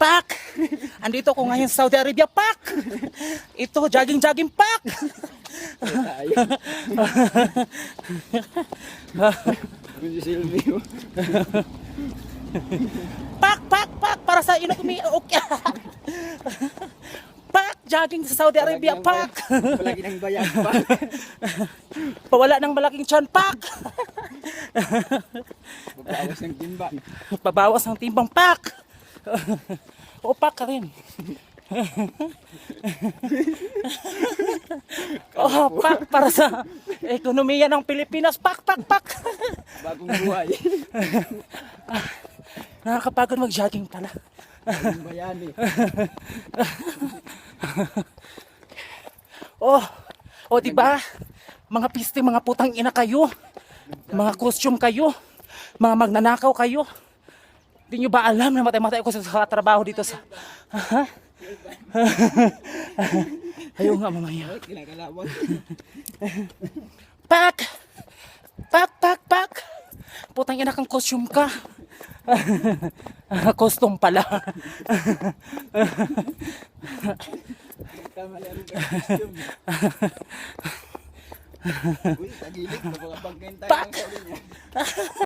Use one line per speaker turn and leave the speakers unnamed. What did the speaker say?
Pak! Andito ko ngayon sa Saudi Arabia, Pak! Ito, jogging, Pak!
Si Silvio.
Pak! Para sa inok mi... Okay. Pak! Jogging sa Saudi Arabia, Pak!
Palagi ng bayan pa.
Pawala ng malaking tiyan, Pak!
Babawas ng timbang.
Pabawas ng timbang, Pak! O, Pak ka rin. Oh, Pak! Para sa ekonomiya ng Pilipinas, Pak!
Bagong buhay.
Nakakapagod mag-jogging pala.
Bagong bayan eh.
Oh, diba? Mga piste, mga putang ina kayo. Mga costume kayo. Mga magnanakaw kayo. Di nyo ba alam na matay-matay ako sa trabaho dito sa... Ha? Ayaw nga mamaya.
Kinakalawang.
Pak! Putang ina kang costume ka. Costume pala.
Tama lang ang costume. Uy, tagilid. Napakapagkain tayo ng sabi niya.